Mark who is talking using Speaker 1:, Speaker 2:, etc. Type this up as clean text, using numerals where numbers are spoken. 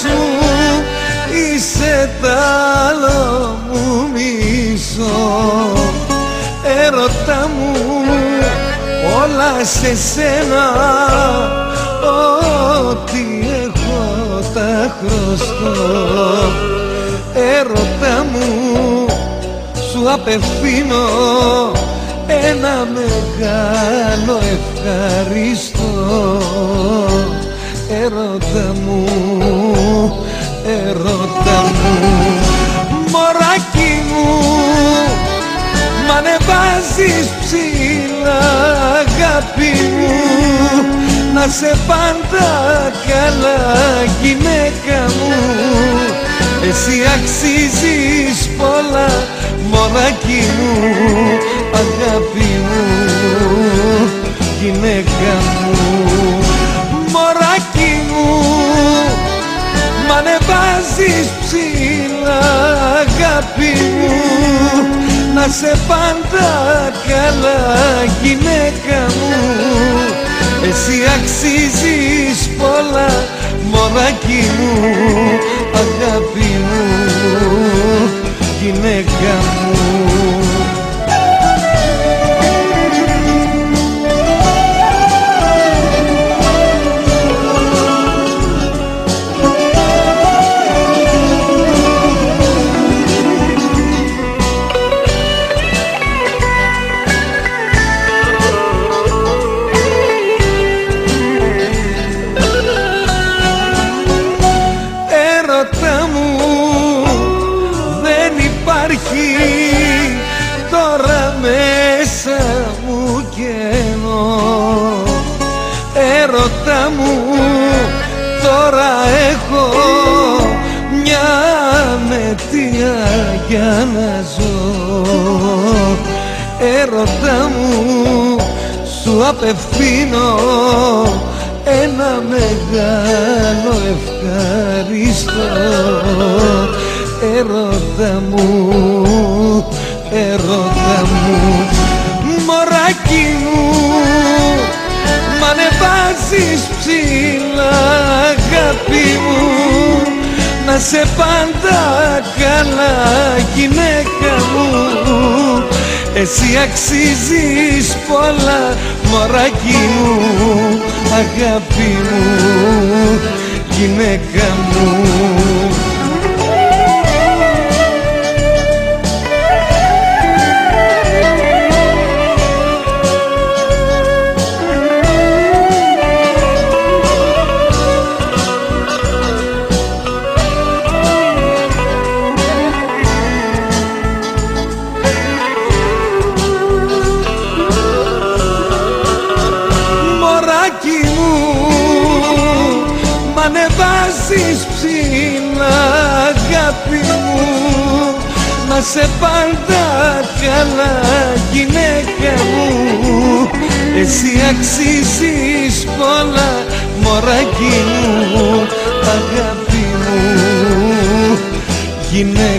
Speaker 1: μου, είσαι τ' άλλο μου μισό. Έρωτα μου, όλα σε σένα, ό,τι έχω τα χρωστώ. Έρωτα μου, σου απευθύνω ένα μεγάλο ευχαριστώ. Έρωτα μου, έρωτα μου, μωράκι μου, μ' ανεβάζεις ψηλά αγάπη μου. Να σε πάντα καλά γυναίκα μου, εσύ αξίζεις πολλά μωράκι μου, αγάπη μου, γυναίκα μου. Μωράκι μου, μ' ανεβάζεις ψηλά αγάπη μου. Να σε πάντα καλά γυναίκα μου, εσύ αξίζεις πολλά μωράκι μου, αγάπη μου, γυναίκα μου. Τώρα μέσα μου κενό. Έρωτα μου, τώρα έχω μια αιτία για να ζω. Έρωτα μου, σου απευθύνω ένα μεγάλο ευχαριστώ. Έρωτα μου, έρωτα μου, μωράκι μου, μ' ανεβάζεις ψηλά αγάπη μου. Να σε πάντα καλά γυναίκα μου, εσύ αξίζεις πολλά μωράκι μου, αγάπη μου, γυναίκα μου. Μ' ανεβάζεις ψηλά αγάπη μου. Να σε πάντα καλά γυναίκα μου, εσύ αξίζεις πολλά μωράκι μου, αγάπη μου, γυναίκα.